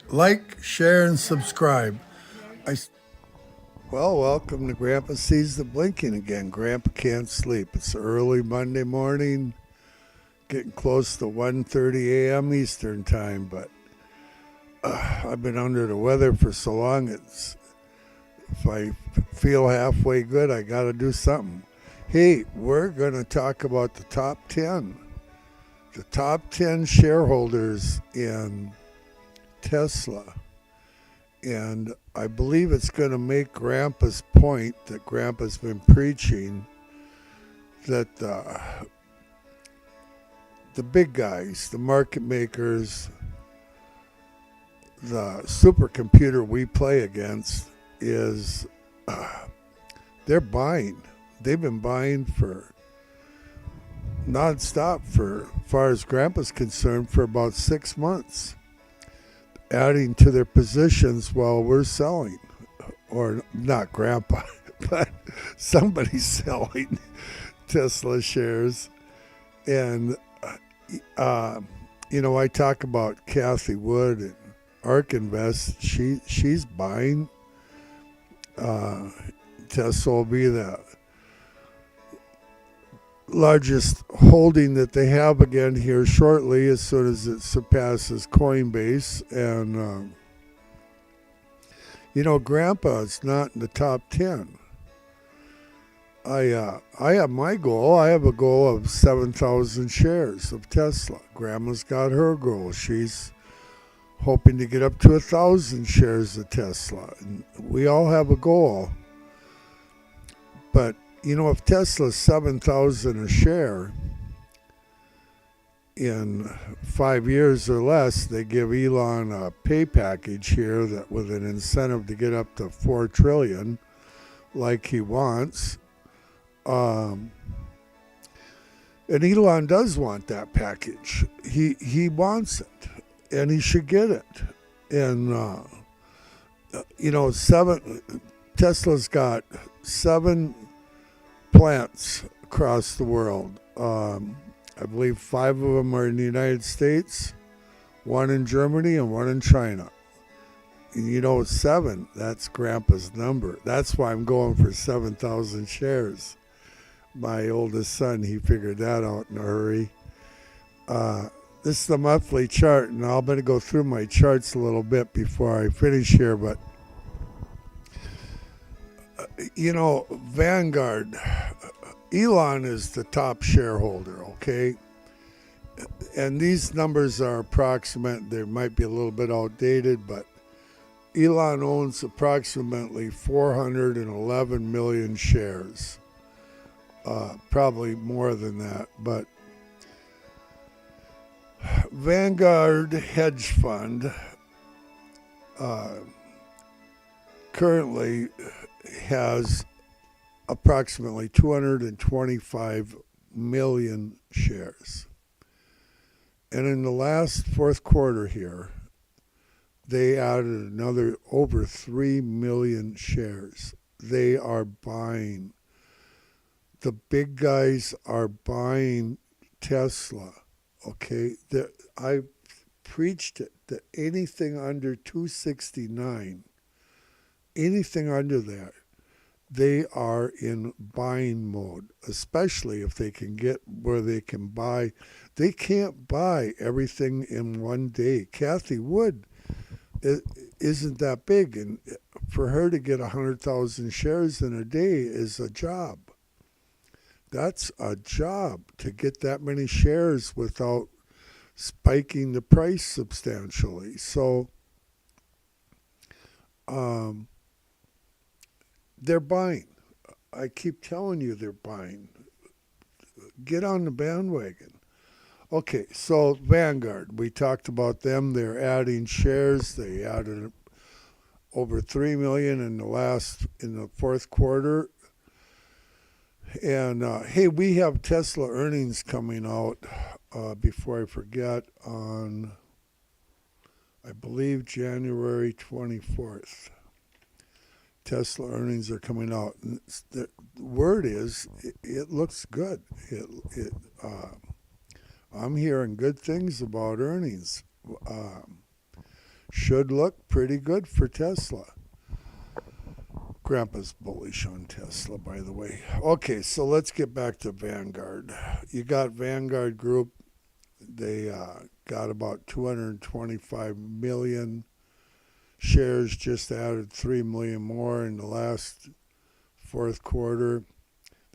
Like, share, and subscribe. I, well, welcome to Grandpa Sees the Blinking again. Grandpa can't sleep. It's early Monday morning, getting close to 1:30 a.m. Eastern time, but I've been under the weather for so long. If I feel halfway good, I got to do something. Hey, we're going to talk about the top 10. The top 10 shareholders in Tesla. And I believe it's going to make Grandpa's point that Grandpa's been preaching that the big guys, the market makers, the supercomputer we play against is they're buying. They've been buying for nonstop for, as far as Grandpa's concerned, for about 6 months, adding to their positions while we're selling. Or not Grandpa, but somebody's selling Tesla shares. And, I talk about Kathy Wood and ARK Invest. She's buying. Tesla will be the largest holding that they have again here shortly, as soon as it surpasses Coinbase. And Grandpa is not in the top 10. I have my goal. I have a goal of 7,000 shares of Tesla. Grandma's got her goal. She's hoping to get up to 1,000 shares of Tesla. And we all have a goal. But if Tesla's 7,000 a share in 5 years or less, they give Elon a pay package here that with an incentive to get up to 4 trillion, like he wants. And Elon does want that package. He wants it, and he should get it. And Tesla's got 7 plants across the world. I believe 5 of them are in the United States, 1 in Germany, and 1 in China. And 7, that's Grandpa's number. That's why I'm going for 7,000 shares. My oldest son, he figured that out in a hurry. This is the monthly chart, and I'm going to go through my charts a little bit before I finish here. But, Vanguard, Elon is the top shareholder, okay? And these numbers are approximate. They might be a little bit outdated, but Elon owns approximately 411 million shares. Probably more than that, but Vanguard Hedge Fund currently has approximately 225 million shares. And in the last fourth quarter here, they added another over 3 million shares. They are buying. The big guys are buying Tesla, okay? I preached it, that anything under 269, anything under that, they are in buying mode, especially if they can get where they can buy. They can't buy everything in one day. Kathy Wood isn't that big, and for her to get 100,000 shares in a day is a job. That's a job, to get that many shares without spiking the price substantially. So they're buying. I keep telling you they're buying. Get on the bandwagon. Okay, so Vanguard, we talked about them. They're adding shares. They added over 3 million in the fourth quarter. And hey, we have Tesla earnings coming out, before I forget, on, I believe, January 24th. Tesla earnings are coming out. And the word is, it looks good. I'm hearing good things about earnings. should look pretty good for Tesla. Grandpa's bullish on Tesla, by the way. Okay, so let's get back to Vanguard. You got Vanguard Group. They got about 225 million shares, just added 3 million more in the last fourth quarter.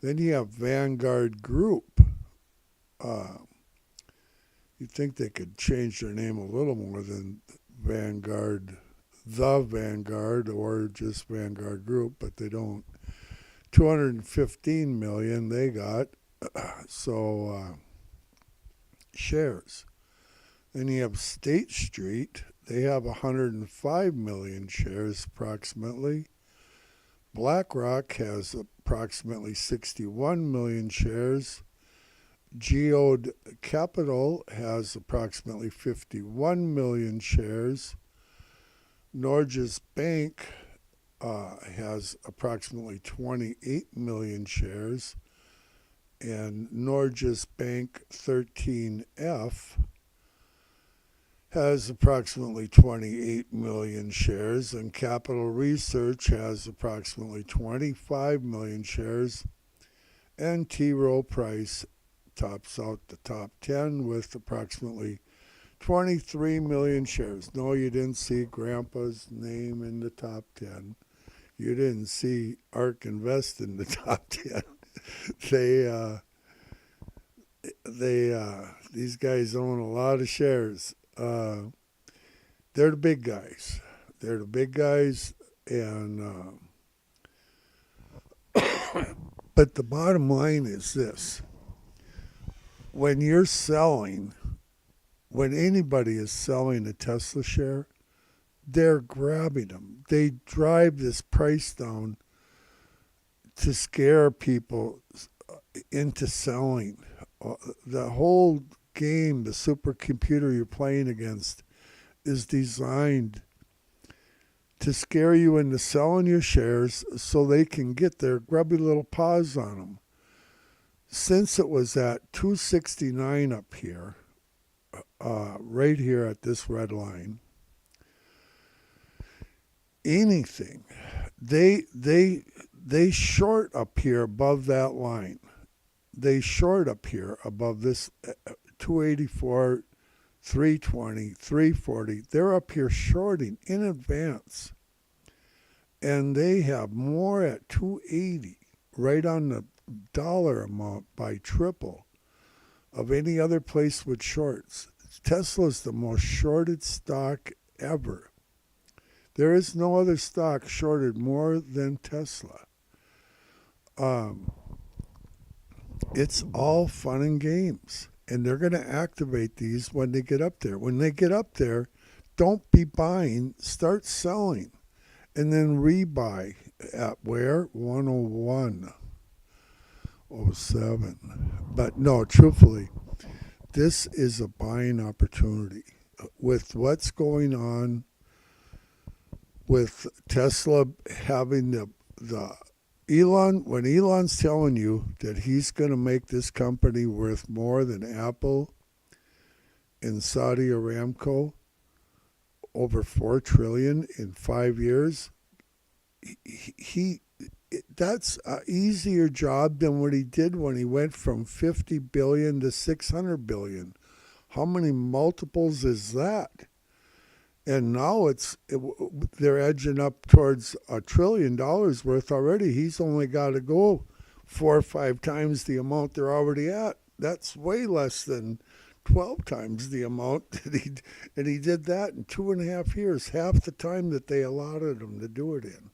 Then you have Vanguard Group. You'd think they could change their name a little more than Vanguard, the Vanguard, or just Vanguard Group, but they don't. 215 million they got. So shares. Then you have State Street. They have 105 million shares approximately. BlackRock has approximately 61 million shares. Geode Capital has approximately 51 million shares. Norges Bank has approximately 28 million shares. And Norges Bank 13F has approximately 28 million shares, and Capital Research has approximately 25 million shares, and T. Rowe Price tops out the top 10 with approximately 23 million shares. No, you didn't see Grandpa's name in the top 10. You didn't see ARK Invest in the top 10. These guys own a lot of shares. They're the big guys. They're the big guys, and but the bottom line is this: when you're selling, when anybody is selling a Tesla share, they're grabbing them. They drive this price down to scare people into selling. The whole game, the supercomputer you're playing against, is designed to scare you into selling your shares so they can get their grubby little paws on them. Since it was at 269 up here, right here at this red line, anything, they short up here above that line. They short up here above this 284, 320, 340. They're up here shorting in advance. And they have more at 280, right on the dollar amount by triple of any other place with shorts. Tesla's the most shorted stock ever. There is no other stock shorted more than Tesla. It's all fun and games. And they're going to activate these when they get up there. When they get up there, don't be buying, start selling. And then rebuy at where? 101.07. But no, truthfully, this is a buying opportunity. With what's going on with Tesla having the Elon, when Elon's telling you that he's going to make this company worth more than Apple and Saudi Aramco, over $4 trillion in 5 years, that's an easier job than what he did when he went from 50 billion to 600 billion. How many multiples is that? And now they're edging up towards $1 trillion worth already. He's only got to go 4 or 5 times the amount they're already at. That's way less than 12 times the amount that he did that in 2.5 years, half the time that they allotted him to do it in.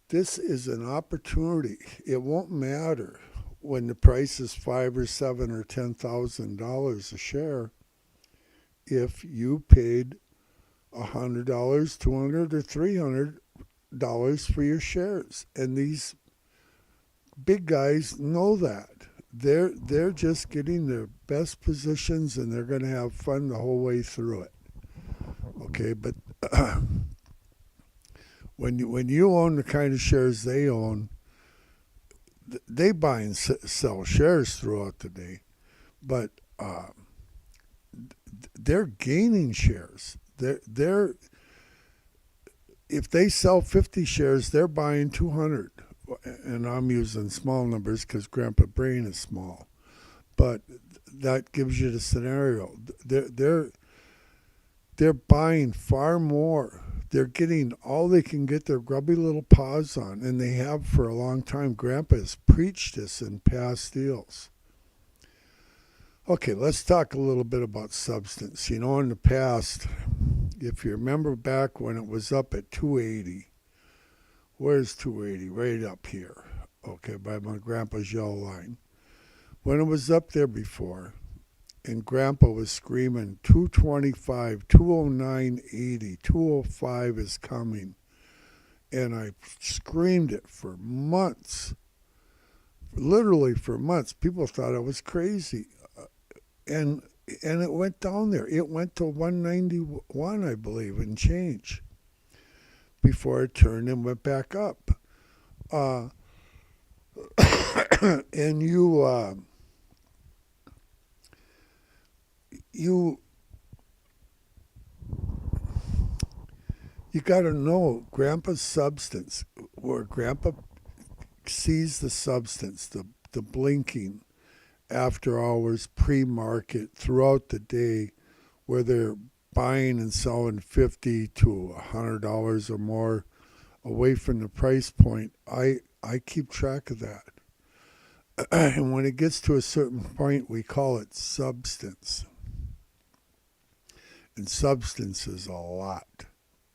This is an opportunity. It won't matter when the price is $5 or $7 or $10,000 a share. If you paid $100, $200, or $300 for your shares, and these big guys know that. They're just getting their best positions, and they're going to have fun the whole way through it. Okay, but when you own the kind of shares they own, they buy and sell shares throughout the day, but they're gaining shares. They're if they sell 50 shares, they're buying 200. And I'm using small numbers because Grandpa Brain is small. But that gives you the scenario. They're buying far more. They're getting all they can get their grubby little paws on, and they have for a long time. Grandpa has preached this in past deals. Okay, let's talk a little bit about substance. You know, in the past, if you remember back when it was up at 280, where's 280? Right up here, okay, by my grandpa's yellow line. When it was up there before, and Grandpa was screaming 225, 209.80, 205 is coming. And I screamed it for months, literally for months. People thought I was crazy. And it went down there. It went to 191, I believe, and change before it turned and went back up. And you got to know Grandpa's substance, where Grandpa sees the substance, the blinking after hours, pre-market, throughout the day, where they're buying and selling $50 to $100 or more away from the price point. I keep track of that. And when it gets to a certain point, we call it substance. And substance is a lot.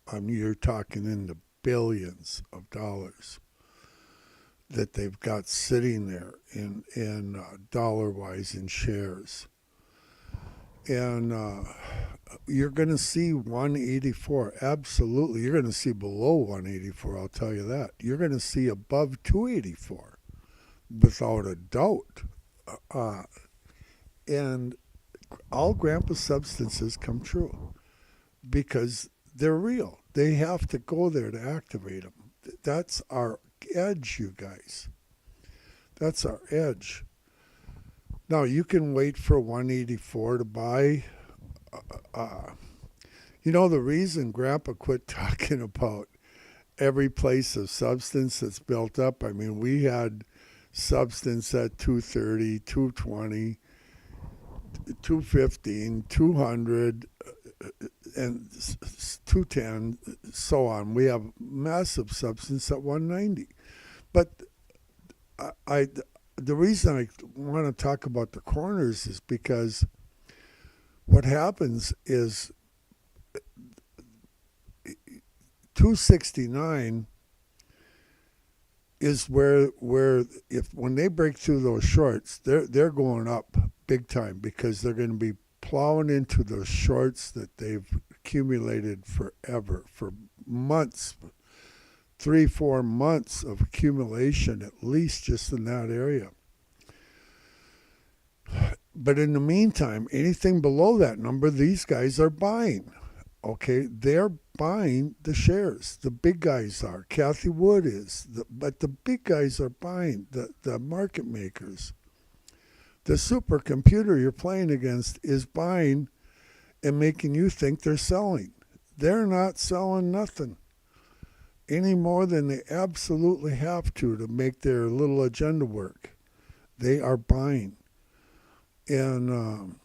I mean, you're talking in the billions of dollars that they've got sitting there in dollar-wise in shares. And you're going to see 184. Absolutely. You're going to see below 184, I'll tell you that. You're going to see above 284, without a doubt. And all Grandpa's substances come true because they're real. They have to go there to activate them. That's our edge, you guys. That's our edge. Now, you can wait for 184 to buy. You know, the reason Grandpa quit talking about every place of substance that's built up, I mean, we had substance at 230, 220, 215, 200, and 210, so on. We have massive substance at 190. But the reason I want to talk about the corners is because what happens is 269 is where if when they break through those shorts, they're going up big time because they're going to be plowing into those shorts that they've accumulated forever, for months, 3-4 months of accumulation at least just in that area. But in the meantime, anything below that number, these guys are buying. Okay, they're buying the shares. The big guys are. Kathy Wood is. But the big guys are buying, the market makers. The supercomputer you're playing against is buying and making you think they're selling. They're not selling nothing any more than they absolutely have to make their little agenda work. They are buying. And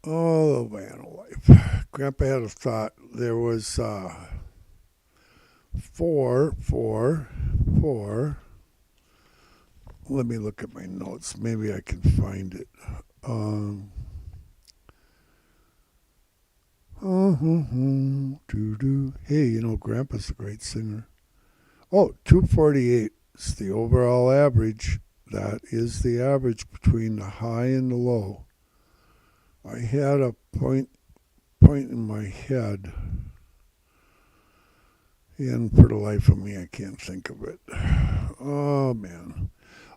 oh man, oh life. Grandpa had a thought. There was four. Let me look at my notes. Maybe I can find it. Hey, you know, Grandpa's a great singer. Oh, 248 is the overall average. That is the average between the high and the low. I had a point in my head, and for the life of me, I can't think of it. Oh, man.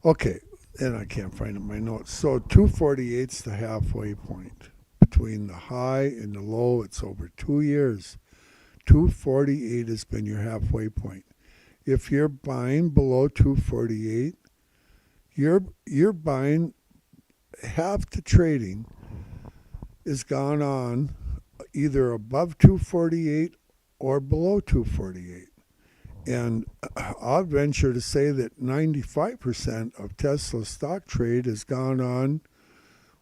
Okay, and I can't find it in my notes. So 248 is the halfway point. Between the high and the low, it's over 2 years. 248 has been your halfway point. If you're buying below 248, you're buying half the trading is gone on either above 248 or below 248. And I'll venture to say that 95% of Tesla's stock trade has gone on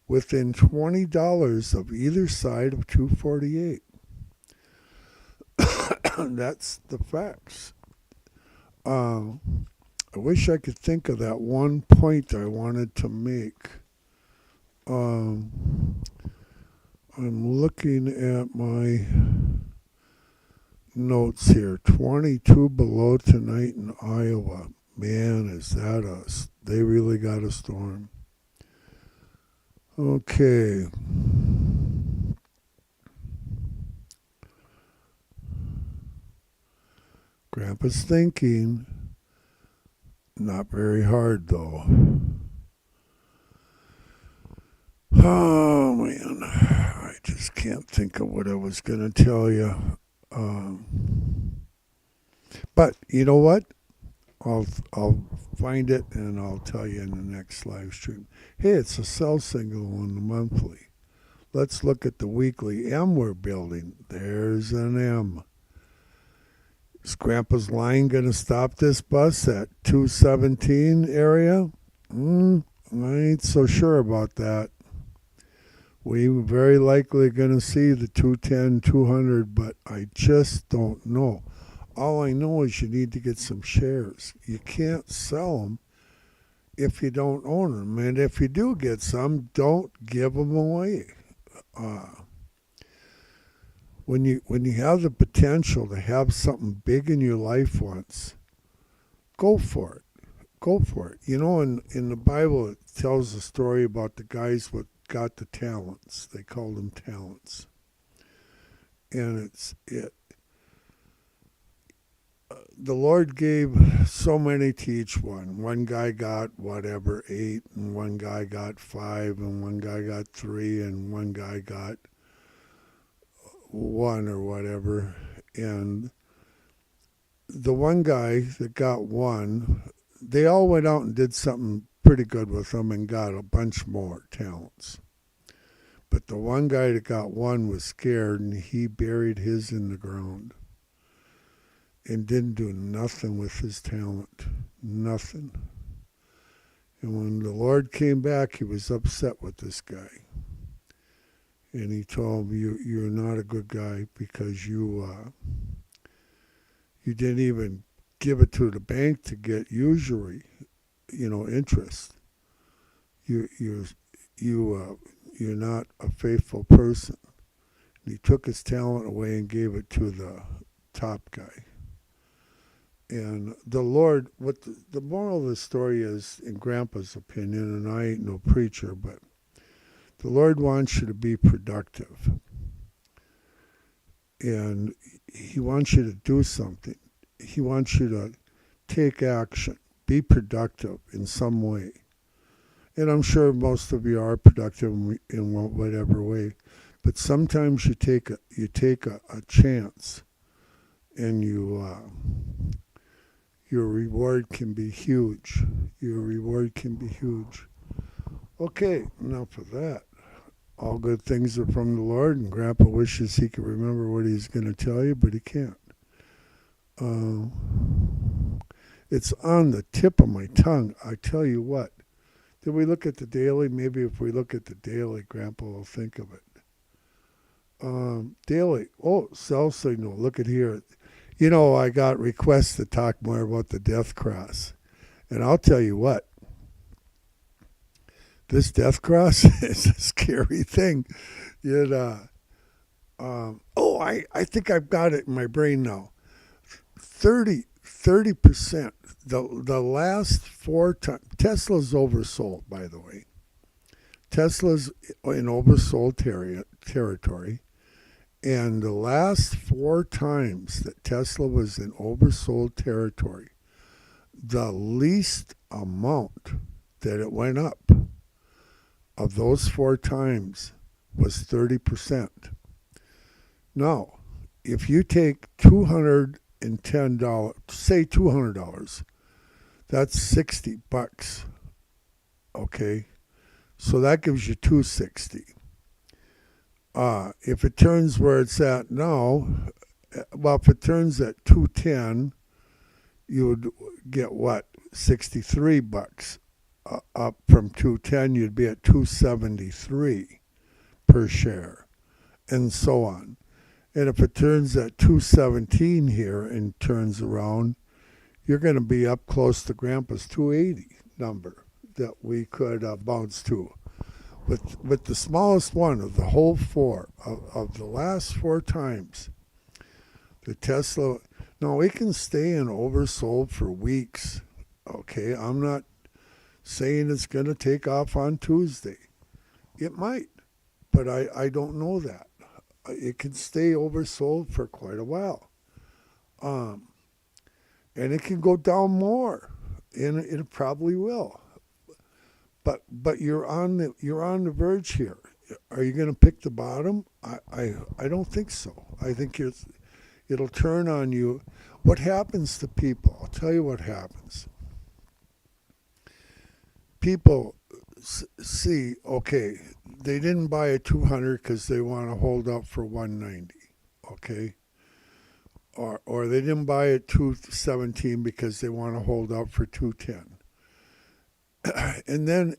within $20 of either side of 248. That's the facts. I wish I could think of that one point I wanted to make. I'm looking at my notes here. 22 below tonight in Iowa. Man, is that us? They really got a storm. Okay. Grandpa's thinking. Not very hard, though. Oh, man. I just can't think of what I was going to tell you. But you know what? I'll find it and I'll tell you in the next live stream. Hey, it's a sell signal on the monthly. Let's look at the weekly M we're building. There's an M. Is Grandpa's line going to stop this bus at 217 area? I ain't so sure about that. We very likely going to see the 210, 200, but I just don't know. All I know is you need to get some shares. You can't sell them if you don't own them. And if you do get some, don't give them away. When you have the potential to have something big in your life once, go for it. Go for it. You know, in the Bible, it tells a story about the guys what got the talents. They called them talents. And the Lord gave so many to each one. One guy got whatever, 8, and one guy got 5, and one guy got 3, and one guy got 1 or whatever. And the one guy that got 1, they all went out and did something pretty good with them and got a bunch more talents. But the one guy that got 1 was scared, and he buried his in the ground and didn't do nothing with his talent. Nothing. And when the Lord came back, he was upset with this guy. And he told him, you're not a good guy because you didn't even give it to the bank to get usury, interest. You're not a faithful person. And he took his talent away and gave it to the top guy. And the Lord, what the moral of the story is, in Grandpa's opinion, and I ain't no preacher, but the Lord wants you to be productive. And he wants you to do something. He wants you to take action, be productive in some way. And I'm sure most of you are productive in whatever way. But sometimes you take a chance, and your reward can be huge. Your reward can be huge. Okay, enough of that. All good things are from the Lord, and Grandpa wishes he could remember what he's going to tell you, but he can't. It's on the tip of my tongue. I tell you what. Did we look at the daily? Maybe if we look at the daily, Grandpa will think of it. Daily. Oh, sell signal. Look at here. I got requests to talk more about the death cross. And I'll tell you what. This death cross is a scary thing. I think I've got it in my brain now. 30%. The last 4 times. Tesla's oversold, by the way. Tesla's in oversold territory. And the last 4 times that Tesla was in oversold territory, the least amount that it went up of those 4 times was 30%. Now, if you take $210, say $200, that's $60. Okay? So that gives you 260. If it turns where it's at now, well, if it turns at 210, you would get what? $63. Up from 210, you'd be at 273 per share, and so on. And if it turns at 217 here and turns around, you're going to be up close to Grandpa's 280 number that we could bounce to. With the smallest one of the whole four, of the last four times, the Tesla, no, it can stay in oversold for weeks. Okay, I'm not saying it's going to take off on Tuesday. It might, but I don't know that. It can stay oversold for quite a while. And it can go down more, and it probably will. But you're on the verge here. Are you going to pick the bottom? I don't think so. I think it'll turn on you. What happens to people? I'll tell you what happens. People see, okay, they didn't buy a 200 because they want to hold up for 190, okay? Or they didn't buy a 217 because they want to hold up for 210. And then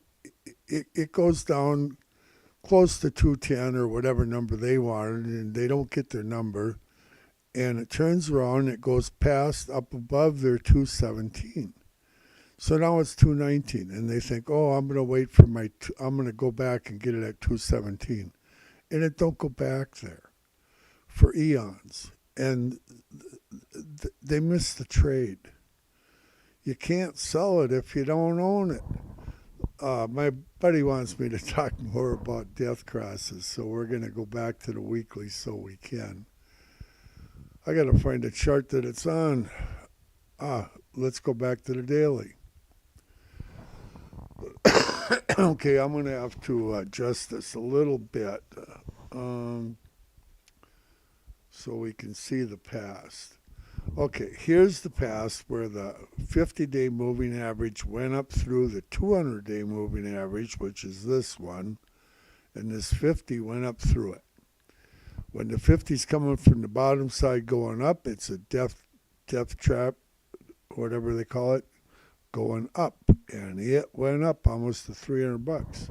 it goes down close to 210 or whatever number they wanted, and they don't get their number, and it turns around, it goes past up above their 217. So now it's 219, and they think, oh, I'm going to wait for I'm going to go back and get it at 217. And it don't go back there for eons. And they miss the trade. You can't sell it if you don't own it. My buddy wants me to talk more about death crosses, so we're going to go back to the weekly so we can. I got to find a chart that it's on. Let's go back to the daily. Okay, I'm going to have to adjust this a little bit so we can see the past. Okay, here's the past where the 50-day moving average went up through the 200-day moving average, which is this one, and this 50 went up through it. When the 50's coming from the bottom side going up, it's a death trap, whatever they call it, going up, and it went up almost to $300.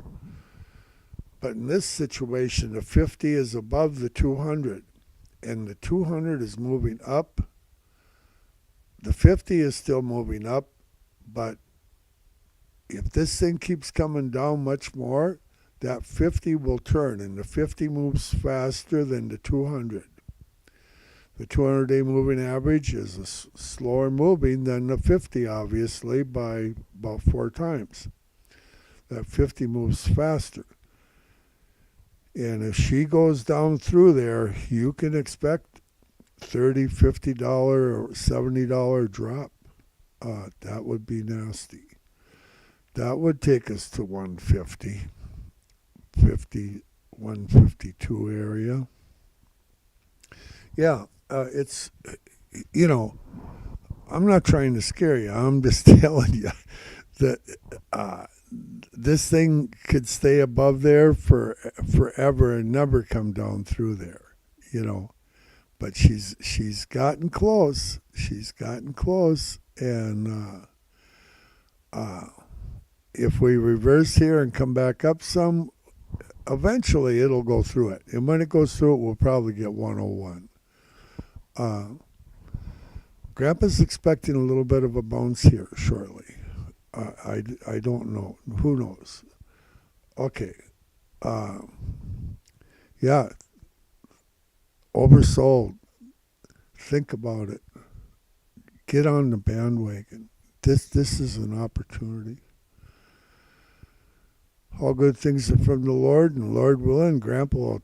But in this situation, the 50 is above the 200, and the 200 is moving up. The 50 is still moving up, but if this thing keeps coming down much more, that 50 will turn, and the 50 moves faster than the 200. The 200-day moving average is slower moving than the 50, obviously, by about 4 times. That 50 moves faster. And if she goes down through there, you can expect $30, $50 or $70 drop. That would be nasty. That would take us to 150, 152 area. Yeah, it's, I'm not trying to scare you. I'm just telling you that this thing could stay above there for forever and never come down through there, But she's gotten close. She's gotten close, and if we reverse here and come back up some, eventually it'll go through it. And when it goes through it, we'll probably get 101. Grandpa's expecting a little bit of a bounce here shortly. I don't know. Who knows? Okay. Yeah. Oversold. Think about it. Get on the bandwagon. This is an opportunity. All good things are from the Lord, and Lord willing, Grandpa will